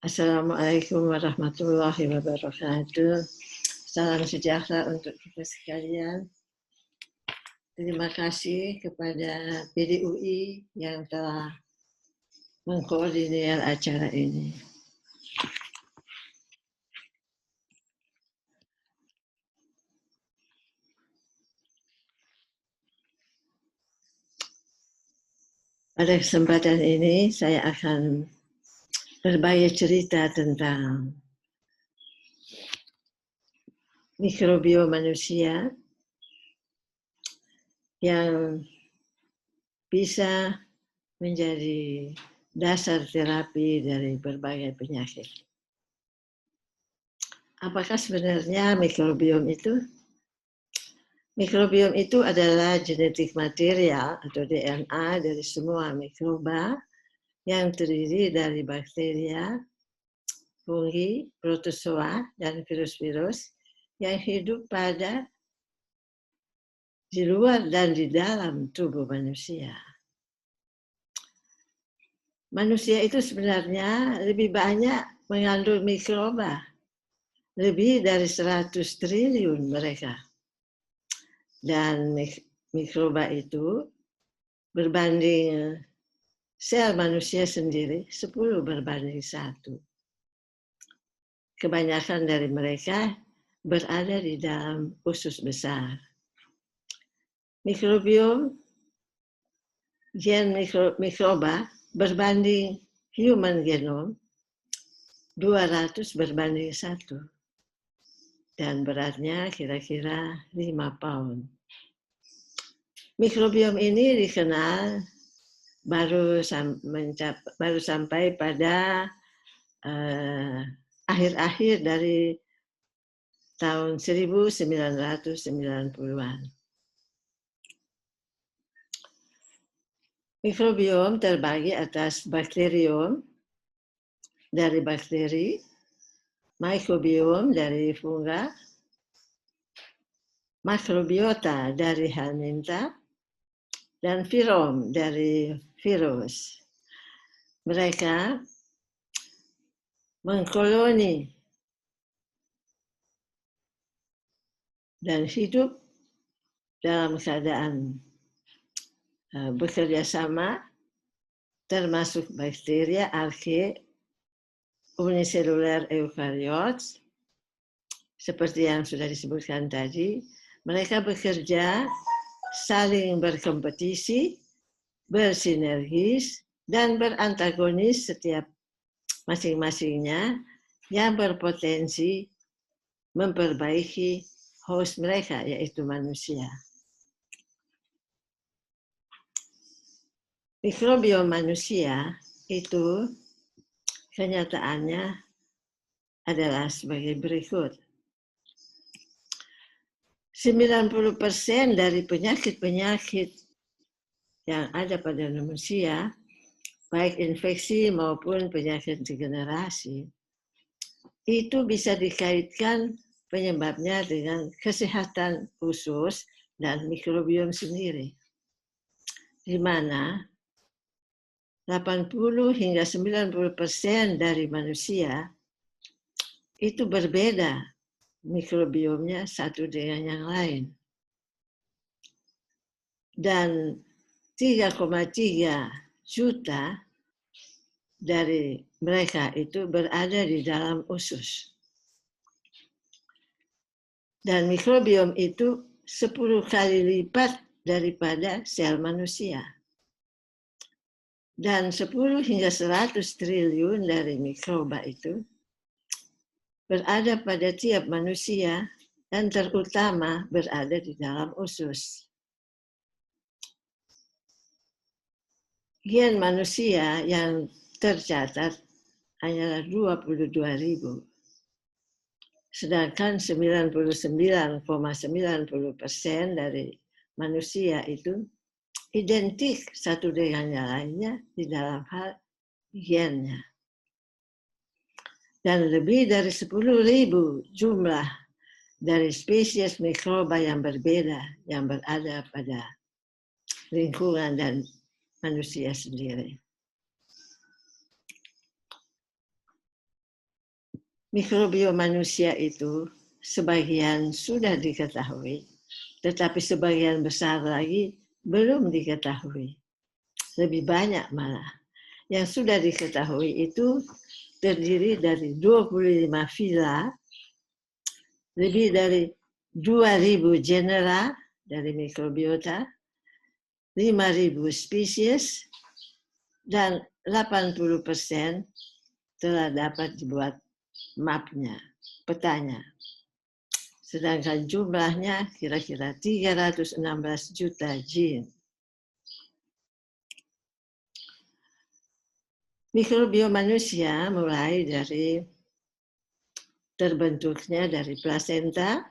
Assalamualaikum warahmatullahi wabarakatuh. Salam sejahtera untuk kita sekalian. Terima kasih kepada PDUI yang telah mengkoordinir acara ini. Pada kesempatan ini saya akan berbagi cerita tentang mikrobiom manusia yang bisa menjadi dasar terapi dari berbagai penyakit. Apakah sebenarnya mikrobiom itu? Mikrobiom itu adalah genetik material atau DNA dari semua mikroba yang terdiri dari bakteria, fungi, protozoa, dan virus-virus yang hidup di luar dan di dalam tubuh manusia. Manusia itu sebenarnya lebih banyak mengandung mikroba, lebih dari 100 triliun mereka. Dan mikroba itu berbanding sel manusia sendiri 10 berbanding 1. Kebanyakan dari mereka berada di dalam usus besar. Mikrobiom, gen mikroba berbanding human genome 200 berbanding 1. Dan beratnya kira-kira 5 pound. Mikrobiom ini dikenal baru sampai pada akhir-akhir dari tahun 1990-an. Mikrobiom terbagi atas bakterium dari bakteri, microbiom dari funga, makrobiota dari helminta, dan virom dari virus. Mereka mengkoloni dan hidup dalam keadaan bekerja sama, termasuk bakteria, arke, uniseluler eukariot, seperti yang sudah disebutkan tadi. Mereka bekerja saling berkompetisi, bersinergis, dan berantagonis setiap masing-masingnya yang berpotensi memperbaiki host mereka, yaitu manusia. Mikrobiom manusia itu kenyataannya adalah sebagai berikut. 90% dari penyakit-penyakit yang ada pada manusia, baik infeksi maupun penyakit degenerasi, itu bisa dikaitkan penyebabnya dengan kesehatan usus dan mikrobiom sendiri, di mana 80 hingga 90% dari manusia itu berbeda mikrobiomnya satu dengan yang lain. Dan 3,3 juta dari mereka itu berada di dalam usus. Dan mikrobiom itu 10 kali lipat daripada sel manusia. Dan 10 hingga 100 triliun dari mikroba itu berada pada tiap manusia dan terutama berada di dalam usus. Gen manusia yang tercatat hanyalah 22.000. Sedangkan 99,90% dari manusia itu identik satu dengan yang lainnya di dalam hal gennya. Dan lebih dari 10.000 jumlah dari spesies mikroba yang berbeda yang berada pada lingkungan dan manusia sendiri. mikrobiom manusia itu sebagian sudah diketahui, tetapi sebagian besar lagi belum diketahui. Lebih banyak malah. Yang sudah diketahui itu terdiri dari 25 fila, lebih dari 2.000 genera dari mikrobiota, 5.000 spesies, dan 80% telah dapat dibuat mapnya, petanya. Sedangkan jumlahnya kira-kira 316 juta jin. Mikrobiom manusia mulai dari terbentuknya dari plasenta,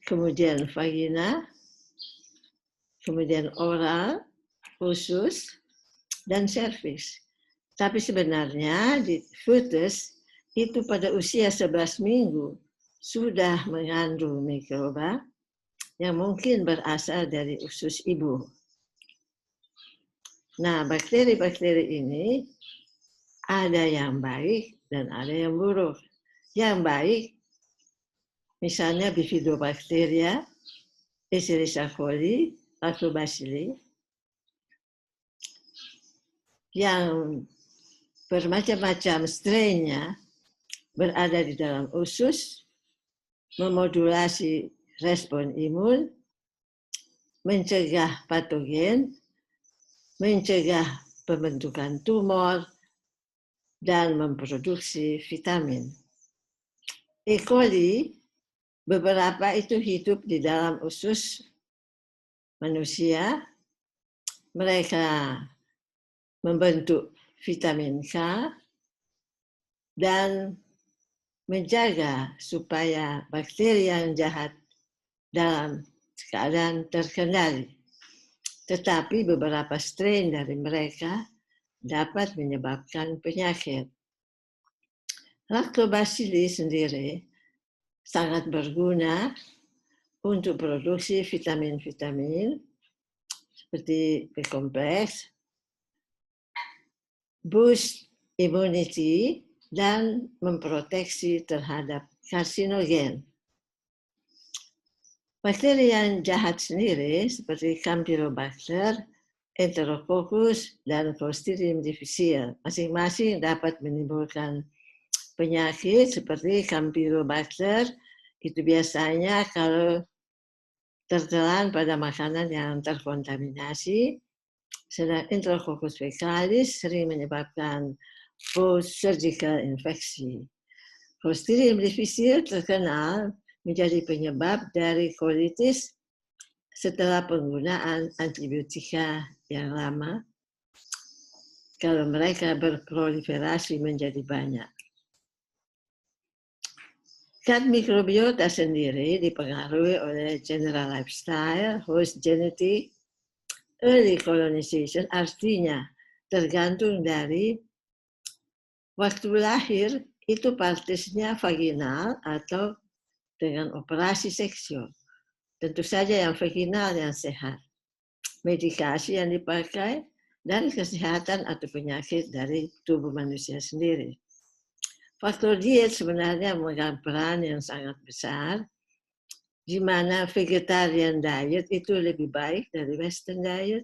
kemudian vagina, kemudian oral, usus, dan serviks. Tapi sebenarnya di fetus itu pada usia 11 minggu sudah mengandung mikroba yang mungkin berasal dari usus ibu. Nah, bakteri-bakteri ini ada yang baik dan ada yang buruk. Yang baik, misalnya Bifidobacteria, Escherichia coli, Lactobacilli, yang bermacam-macam strain-nya berada di dalam usus, memodulasi respon imun, mencegah patogen, mencegah pembentukan tumor, dan memproduksi vitamin. E. coli beberapa itu hidup di dalam usus manusia. Mereka membentuk vitamin K dan menjaga supaya bakteri yang jahat dalam keadaan terkendali. Tetapi beberapa strain dari mereka dapat menyebabkan penyakit. Lactobacilli sendiri sangat berguna untuk produksi vitamin-vitamin seperti B-kompleks, boost immunity, dan memproteksi terhadap karsinogen. Bakteri yang jahat sendiri seperti Campylobacter, Enterococcus, dan Clostridium difficile masing-masing dapat menimbulkan penyakit seperti Campylobacter. Itu biasanya kalau tertelan pada makanan yang terkontaminasi, sedang Enterococcus faecalis sering menyebabkan post-surgical infeksi. Clostridium difficile terkenal menjadi penyebab dari kolitis setelah penggunaan antibiotika yang lama kalau mereka berproliferasi menjadi banyak. Gut mikrobiota sendiri dipengaruhi oleh general lifestyle, host genetic, early colonization, artinya tergantung dari waktu lahir itu partisnya vaginal atau dengan operasi seksual. Tentu saja yang vaginal yang sehat. Medikasi yang dipakai dan kesehatan atau penyakit dari tubuh manusia sendiri. Faktor diet sebenarnya memegang peran yang sangat besar, di mana vegetarian diet itu lebih baik dari western diet,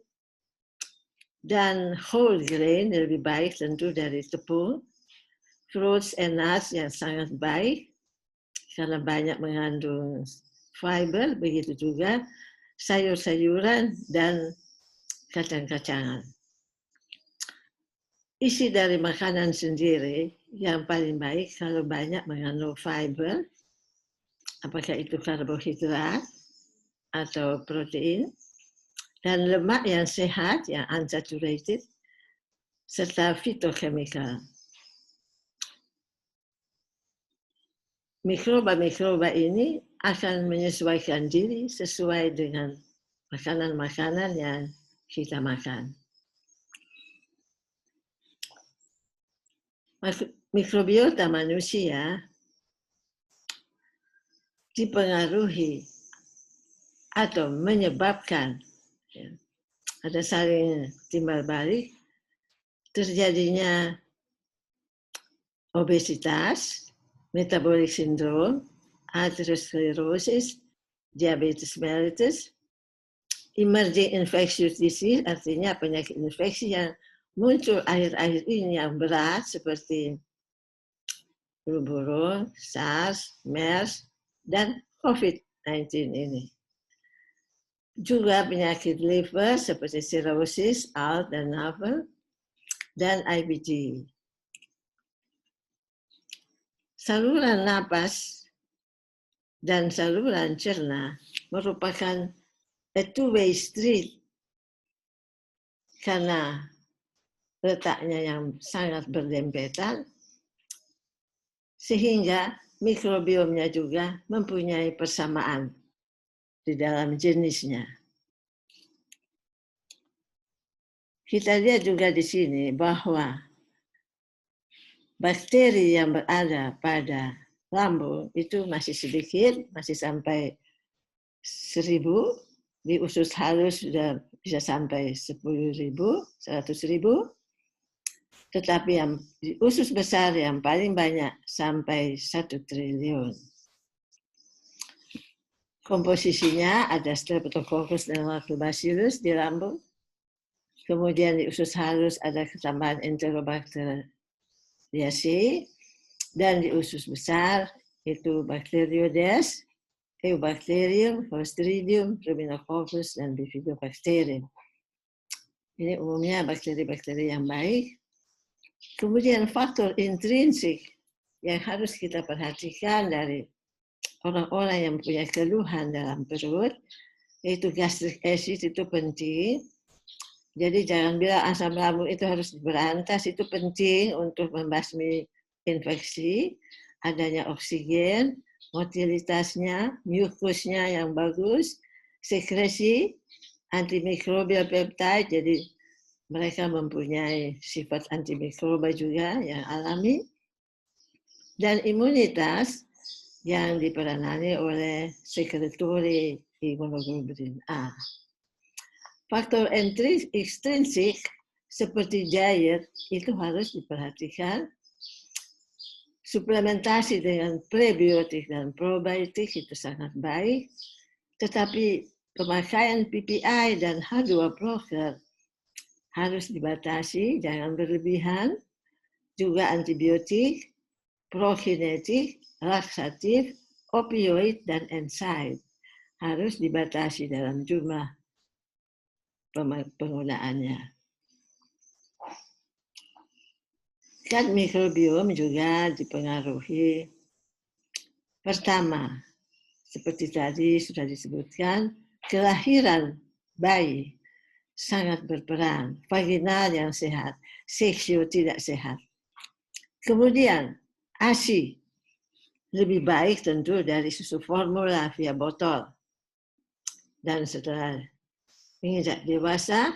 dan whole grain lebih baik tentu dari tepung, fruits and nuts yang sangat baik, karena banyak mengandung fiber, begitu juga sayur-sayuran dan kacang-kacangan. Isi dari makanan sendiri yang paling baik kalau banyak mengandung fiber, apakah itu karbohidrat atau protein, dan lemak yang sehat, yang unsaturated, serta fitochemical. Mikroba-mikroba ini akan menyesuaikan diri sesuai dengan makanan-makanan yang kita makan. Mikrobiota manusia dipengaruhi atau menyebabkan ada saling timbal balik terjadinya obesitas, metabolic syndrome, atherosclerosis, diabetes mellitus, emerging infectious disease, artinya penyakit infeksi yang muncul akhir-akhir ini yang berat seperti flu burung, SARS, MERS, dan COVID-19 ini. Juga penyakit liver seperti cirrhosis, ALT, dan NAFLD, dan IBD. Saluran napas dan saluran cerna merupakan a two-way street karena letaknya yang sangat berdempetan, sehingga mikrobiomnya juga mempunyai persamaan di dalam jenisnya. Kita lihat juga di sini bahwa bakteri yang berada pada lambung itu masih sedikit, masih sampai 1000, di usus halus sudah bisa sampai 10.000, 100.000, tetapi yang di usus besar yang paling banyak sampai 1 triliun. Komposisinya ada Streptococcus dan Lactobacillus di lambung. Kemudian di usus halus ada ketambahan Enterobacter pseudomonas, dan di usus besar itu Bacteroides, Eubacterium, Clostridium, Ruminococcus, dan Bifidobacterium. Ini umumnya bakteri-bakteri yang baik. Kemudian faktor intrinsik yang harus kita perhatikan dari orang-orang yang punya keluhan dalam perut, yaitu gastric acid itu penting. Jadi jangan bilang asam lambung itu harus diberantas, itu penting untuk membasmi infeksi, adanya oksigen, motilitasnya, mukusnya yang bagus, sekresi, antimikrobial peptide, jadi mereka mempunyai sifat antimikroba juga yang alami, dan imunitas yang diperanani oleh sekretory imunoglobulin A. Faktor ekstrinsik seperti diet itu harus diperhatikan. Suplementasi dengan prebiotik dan probiotik itu sangat baik, tetapi pemakaian PPI dan H2 blocker harus dibatasi, jangan berlebihan. Juga antibiotik, prokinetik, laksatif, opioid, dan NSAID harus dibatasi dalam jumlah penggunaannya. Gut mikrobiom juga dipengaruhi. Pertama, seperti tadi sudah disebutkan, kelahiran bayi sangat berperan, vaginal yang sehat, seksio tidak sehat. Kemudian, ASI lebih baik tentu dari susu formula via botol. Dan setelah menginjak dewasa,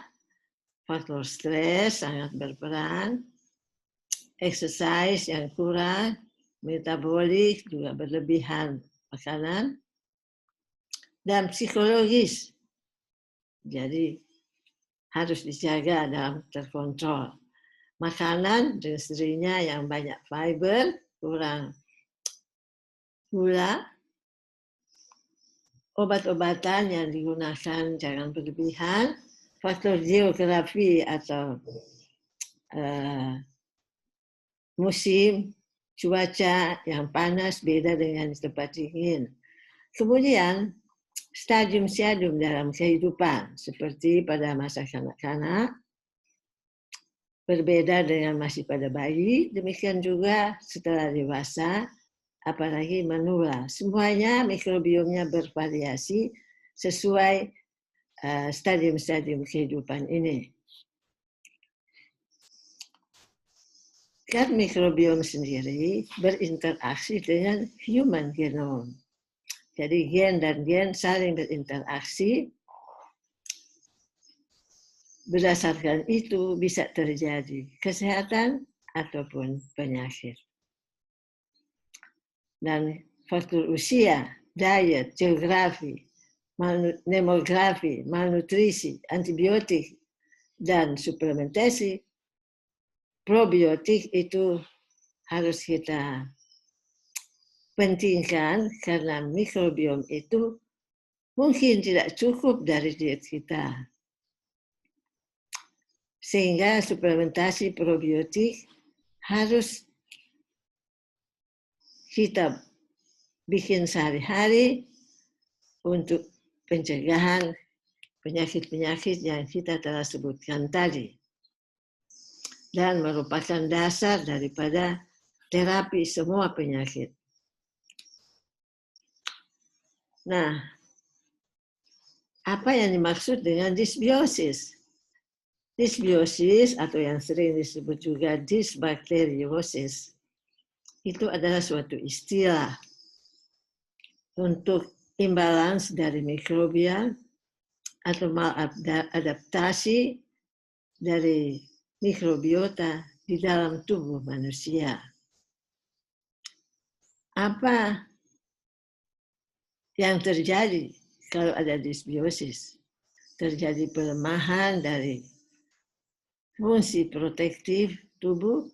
faktor stres sangat berperan, exercise yang kurang, metabolik juga berlebihan makanan, dan psikologis. Jadi harus dijaga dalam terkontrol. Makanan restriksinya yang banyak fiber, kurang gula, obat-obatan yang digunakan jangan berlebihan, faktor geografi atau musim, cuaca yang panas beda dengan tempat dingin. Kemudian stadium-stadium dalam kehidupan, seperti pada masa kanak-kanak, berbeda dengan masih pada bayi, demikian juga setelah dewasa, apalagi manula. Semuanya mikrobiomnya bervariasi sesuai stadium-stadium kehidupan ini. Gut mikrobiom sendiri berinteraksi dengan human genome. Jadi gen dan gen saling berinteraksi. Berdasarkan itu bisa terjadi kesehatan ataupun penyakit. Dan faktor usia, diet, geografi, demografi, malnutrisi, antibiotik, dan suplementasi, probiotik itu harus kita pentingkan karena mikrobiom itu mungkin tidak cukup dari diet kita. Sehingga suplementasi probiotik harus kita bikin sehari-hari untuk pencegahan penyakit-penyakit yang kita telah sebutkan tadi. Dan merupakan dasar daripada terapi semua penyakit. Nah, apa yang dimaksud dengan dysbiosis? Dysbiosis atau yang sering disebut juga dysbakteriosis itu adalah suatu istilah untuk imbalans dari mikrobia atau maladaptasi dari mikrobiota di dalam tubuh manusia. Apa yang terjadi kalau ada dysbiosis? Terjadi pelemahan dari fungsi protektif tubuh,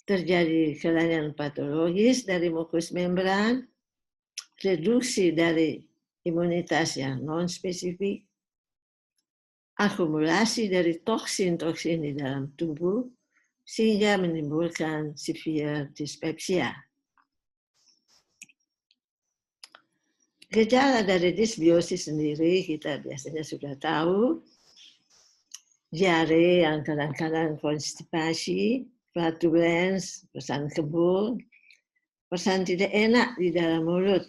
terjadi kelainan patologis dari mukus membran, reduksi dari imunitas yang non-spesifik, akumulasi dari toksin-toksin di dalam tubuh, sehingga menimbulkan severe dyspepsia. Gejala dari dysbiosis sendiri kita biasanya sudah tahu, diare yang kadang-kadang konstipasi, flatulence, pesan kebul, pesan tidak enak di dalam mulut,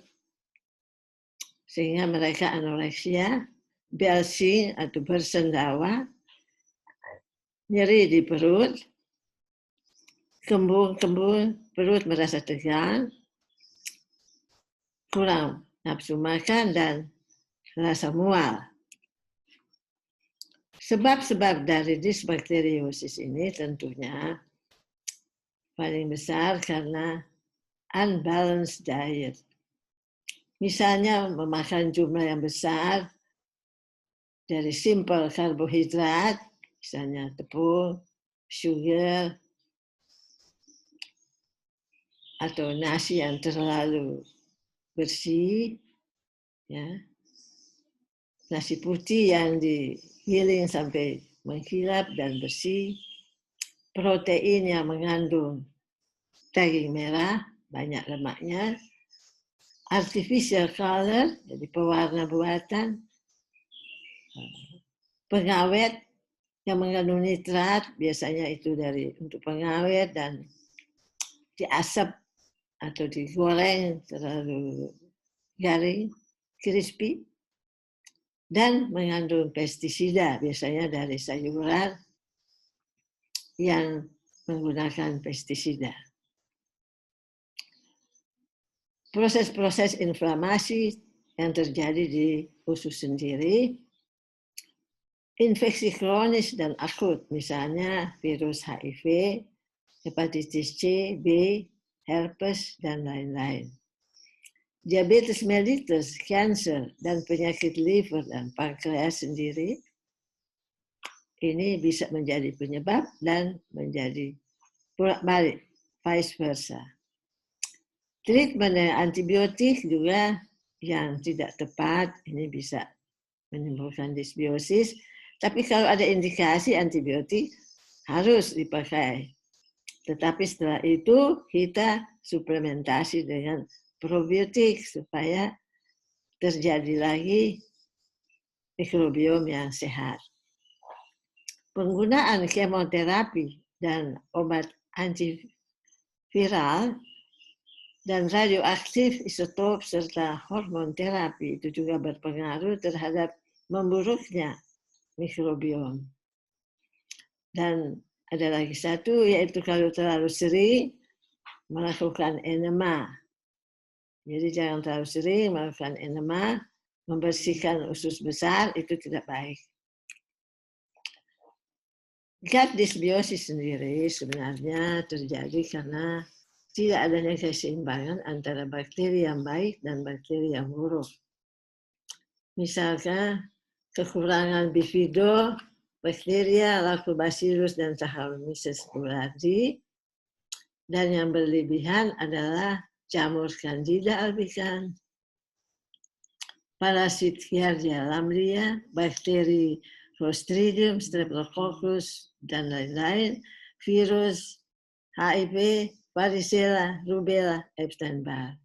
sehingga mereka anoreksia, belching atau bersendawa, nyeri di perut, kembung-kembung, perut merasa tegang, kurang nafsu makan, dan rasa mual. Sebab-sebab dari dysbakteriosis ini tentunya paling besar karena unbalanced diet. Misalnya memakan jumlah yang besar dari simple karbohidrat, misalnya tepung, sugar, atau nasi yang terlalu bersih, ya, nasi putih yang digiling sampai mengkilap dan bersih, protein yang mengandung daging merah, banyak lemaknya, artificial color, jadi pewarna buatan, pengawet yang mengandung nitrat, biasanya itu untuk pengawet dan diasap atau digoreng terlalu garing, crispy, dan mengandung pestisida, biasanya dari sayuran yang menggunakan pestisida. Proses-proses inflamasi yang terjadi di usus sendiri, infeksi kronis dan akut, misalnya virus HIV, hepatitis C, B, herpes, dan lain-lain. Diabetes mellitus, kanker, dan penyakit liver dan pankreas sendiri, ini bisa menjadi penyebab dan menjadi bolak-balik, vice versa. Treatment antibiotik juga yang tidak tepat, ini bisa menimbulkan dysbiosis. Tapi kalau ada indikasi antibiotik harus dipakai. Tetapi setelah itu kita suplementasi dengan probiotik supaya terjadi lagi mikrobiom yang sehat. Penggunaan kemoterapi dan obat antiviral dan radioaktif isotop serta hormon terapi itu juga berpengaruh terhadap memburuknya mikrobiom. Dan ada lagi satu, yaitu kalau terlalu sering melakukan enema. Jadi jangan terlalu sering melakukan enema, membersihkan usus besar, itu tidak baik. Gut dysbiosis sendiri sebenarnya terjadi karena tidak adanya keseimbangan antara bakteri yang baik dan bakteri yang buruk. Misalkan kekurangan bifido, Bacteria, Lactobacillus, dan Saccharomyces boulardii Dan yang berlebihan adalah jamur Candida albicans, parasit Giardia lamblia, bakteri Clostridium, Streptococcus, dan lain-lain, virus, HIV, varicella, rubella, Epstein-Barr.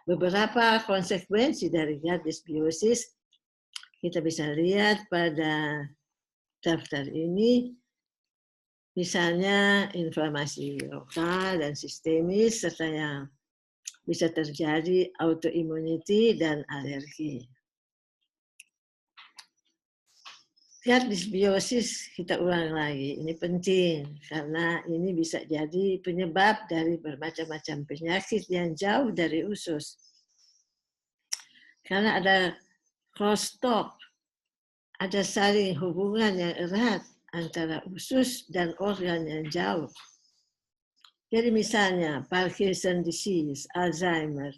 Beberapa konsekuensi dari gut dysbiosis kita bisa lihat pada daftar ini, misalnya inflamasi lokal dan sistemis, serta yang bisa terjadi autoimmunity dan alergi. Gut dysbiosis, kita ulang lagi, ini penting karena ini bisa jadi penyebab dari bermacam-macam penyakit yang jauh dari usus. Karena ada crosstalk, ada saling hubungan yang erat antara usus dan organ yang jauh. Jadi misalnya Parkinson disease, Alzheimer,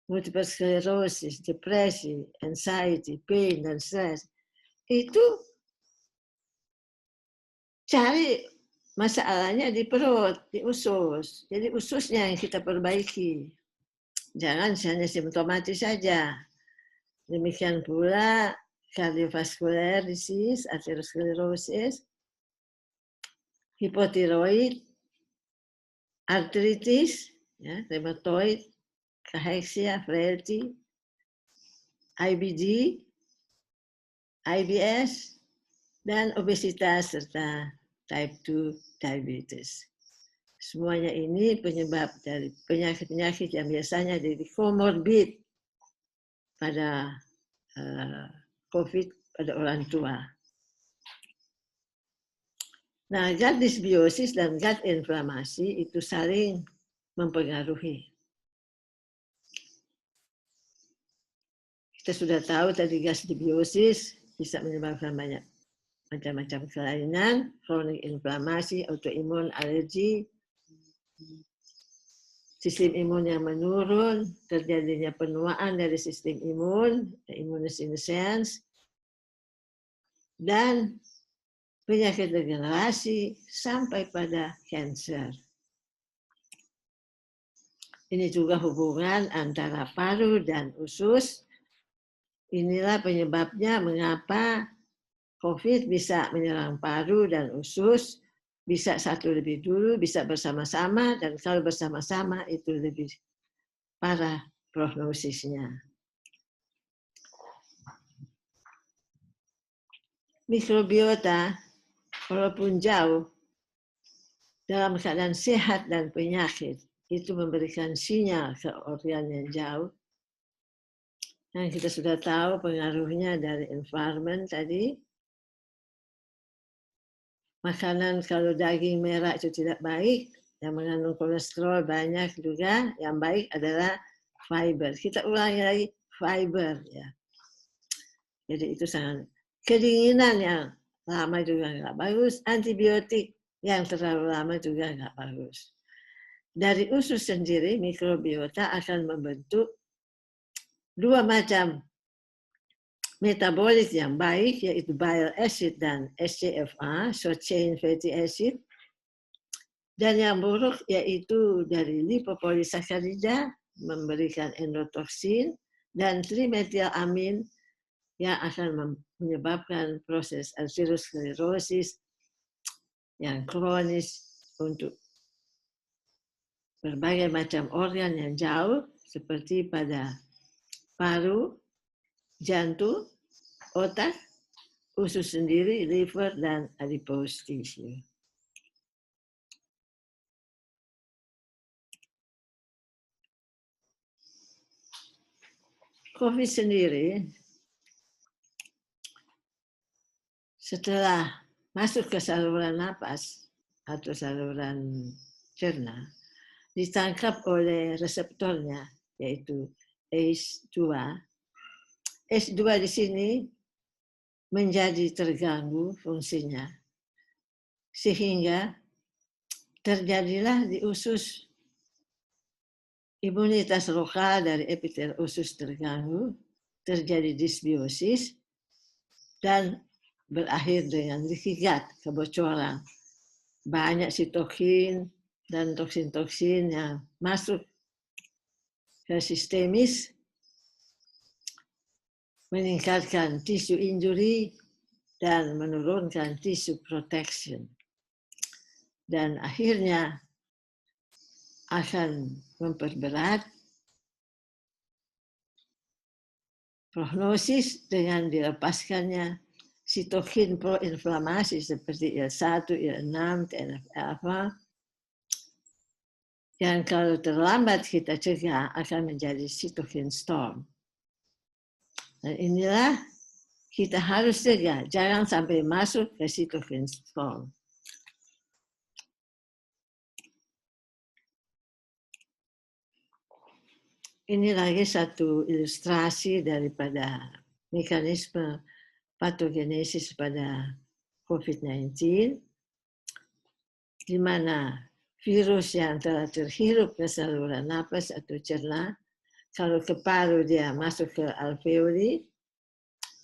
multiple sclerosis, depresi, anxiety, pain, dan stres, itu cari masalahnya di perut, di usus. Jadi ususnya yang kita perbaiki. Jangan hanya simptomatis saja. Demikian pula cardiovascular disease, atherosclerosis, hipotiroid, artritis, ya, rheumatoid, cachexia, frailty, IBD, IBS, dan obesitas serta type 2 diabetes. Semuanya ini penyebab dari penyakit-penyakit yang biasanya jadi comorbid pada COVID pada orang tua. Nah, gut dysbiosis dan gut inflamasi itu saling mempengaruhi. Kita sudah tahu tadi gut dysbiosis bisa menyebabkan banyak macam-macam kelainan, kronik inflamasi, autoimun, alergi, sistem imun yang menurun, terjadinya penuaan dari sistem imun, immunosenescence, dan penyakit degenerasi sampai pada kanker. Ini juga hubungan antara paru dan usus. Inilah penyebabnya mengapa COVID bisa menyerang paru dan usus, bisa satu lebih dulu, bisa bersama-sama, dan kalau bersama-sama itu lebih parah prognosisnya. Mikrobiota, walaupun jauh, dalam keadaan sehat dan penyakit, itu memberikan sinyal ke organ yang jauh. Yang kita sudah tahu pengaruhnya dari environment tadi. Makanan kalau daging merah itu tidak baik, yang mengandung kolesterol banyak juga, yang baik adalah fiber. Kita ulangi lagi, fiber. Ya. Jadi itu sangat, kedinginan yang lama juga nggak bagus, antibiotik yang terlalu lama juga nggak bagus. Dari usus sendiri, mikrobiota akan membentuk dua macam metabolit yang baik, yaitu bile acid dan SCFA, short chain fatty acid. Dan yang buruk yaitu dari lipopolisakarida, memberikan endotoxin, dan trimetilamin yang akan menyebabkan proses atherosclerosis yang kronis untuk berbagai macam organ yang jauh, seperti pada paru, jantung, otak, usus sendiri, liver, dan adipose tissue. COVID sendiri, setelah masuk ke saluran napas atau saluran cerna, ditangkap oleh reseptornya, yaitu ACE2. ACE2 di sini menjadi terganggu fungsinya, sehingga terjadilah di usus imunitas lokal dari epitel usus terganggu, terjadi dysbiosis, dan berakhir dengan leaky gut, kebocoran. Banyak sitokin, dan toksin-toksin yang masuk ke sistemis, meningkatkan tisu injury dan menurunkan tisu protection. Dan akhirnya akan memperberat prognosis dengan dilepaskannya sitokin proinflamasi seperti IL-1, IL-6, TNF-alpha yang kalau terlambat kita cegah akan menjadi cytokine storm. Dan inilah kita harus cegah, jangan sampai masuk ke cytokine storm. Ini lagi satu ilustrasi daripada mekanisme patogenesis pada COVID-19, di mana virus yang telah terhirup ke saluran napas atau cerna, kalau ke paru dia masuk ke alveoli,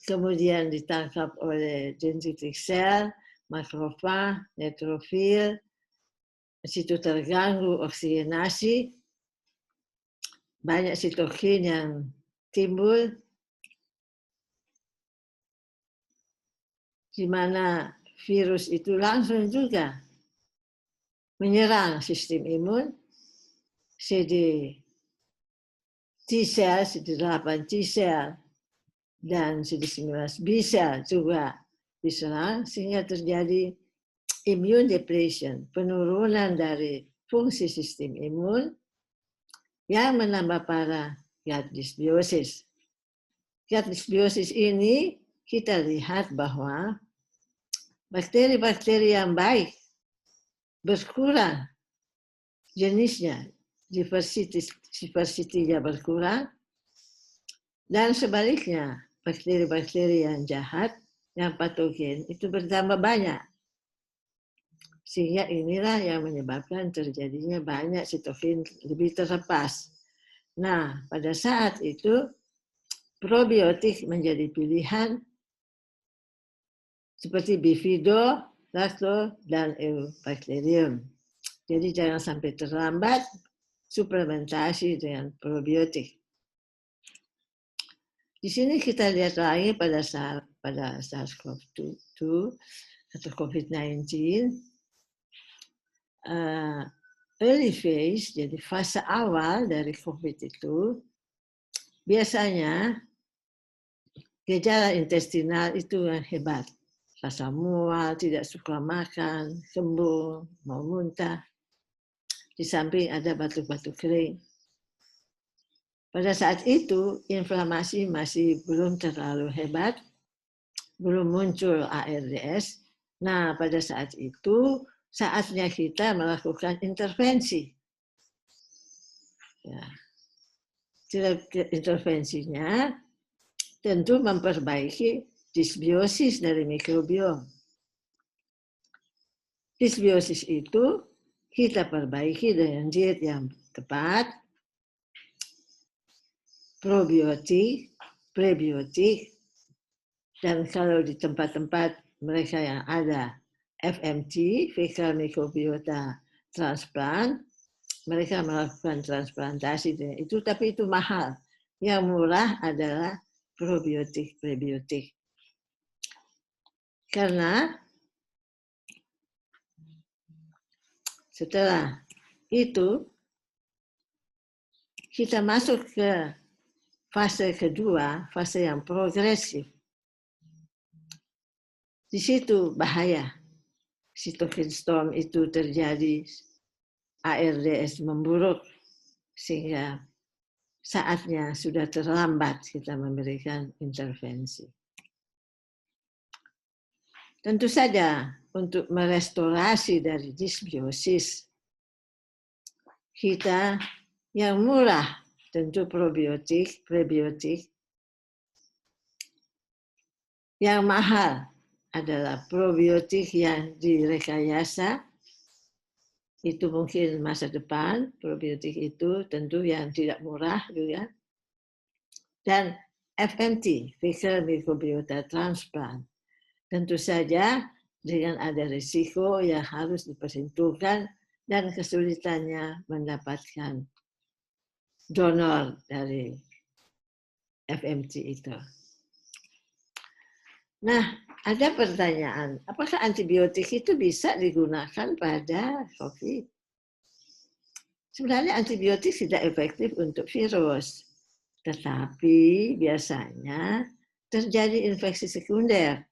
kemudian ditangkap oleh dendritic cell, makrofag, neutrofil, situ terganggu oksigenasi, banyak sitokin yang timbul, di mana virus itu langsung juga menyerang sistem imun, CD T-cell, CD8 T-cell, dan CD19 B-cell juga diserang, sehingga terjadi immune depletion, penurunan dari fungsi sistem imun, yang menambah parah gut dysbiosis. Gut dysbiosis ini kita lihat bahwa bakteri-bakteri yang baik berkurang jenisnya, diversity-nya berkurang, dan sebaliknya bakteri-bakteri yang jahat, yang patogen itu bertambah banyak. Sehingga inilah yang menyebabkan terjadinya banyak sitokin lebih terlepas. Nah, pada saat itu probiotik menjadi pilihan seperti Bifido, Lacto, dan Eubacterium. Jadi jangan sampai terlambat suplementasi dengan probiotik. Di sini kita lihat lagi pada SARS-CoV-2 atau COVID-19, early phase, jadi fase awal dari COVID itu, biasanya gejala intestinal itu yang hebat. Rasa mual, tidak suka makan, kembung, mau muntah. Di samping ada batuk-batuk kering. Pada saat itu, inflamasi masih belum terlalu hebat, belum muncul ARDS. Nah, pada saat itu, saatnya kita melakukan intervensi. Ya. Intervensinya tentu memperbaiki disbiosis dari mikrobiom. Disbiosis itu kita perbaiki dengan diet yang tepat, probiotik, prebiotik, dan kalau di tempat-tempat mereka yang ada FMT, fecal microbiota transplant, mereka melakukan transplantasi dengan itu, tapi itu mahal. Yang murah adalah probiotik, prebiotik. Karena setelah itu kita masuk ke fase kedua, fase yang progresif. Di situ bahaya. Cytokine storm itu terjadi, ARDS memburuk, sehingga saatnya sudah terlambat kita memberikan intervensi. Tentu saja untuk merestorasi dari disbiosis, kita yang murah tentu probiotik, prebiotik. Yang mahal adalah probiotik yang direkayasa. Itu mungkin masa depan, probiotik itu tentu yang tidak murah juga. Dan FMT, fecal microbiota transplant. Tentu saja dengan ada risiko yang harus diperhitungkan dan kesulitannya mendapatkan donor dari FMT itu. Nah, ada pertanyaan, apakah antibiotik itu bisa digunakan pada COVID? Sebenarnya antibiotik tidak efektif untuk virus, tetapi biasanya terjadi infeksi sekunder,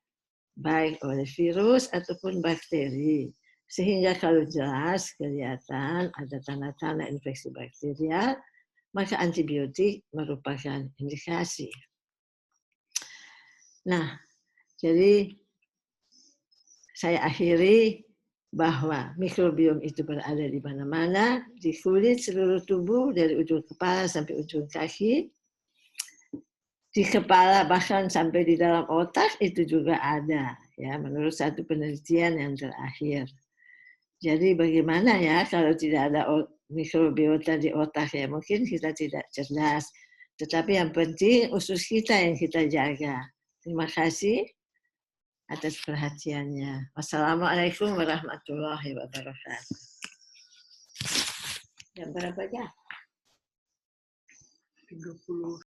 baik oleh virus ataupun bakteri. Sehingga kalau jelas kelihatan ada tanda-tanda infeksi bakterial, maka antibiotik merupakan indikasi. Nah, jadi saya akhiri bahwa mikrobiom itu berada di mana-mana, di kulit seluruh tubuh, dari ujung kepala sampai ujung kaki. Di kepala bahkan sampai di dalam otak itu juga ada, ya, menurut satu penelitian yang terakhir. Jadi bagaimana ya kalau tidak ada mikrobiota di otak, ya mungkin kita tidak cerdas. Tetapi yang penting usus kita yang kita jaga. Terima kasih atas perhatiannya. Wassalamualaikum warahmatullahi wabarakatuh. Jam berapa ya? 30.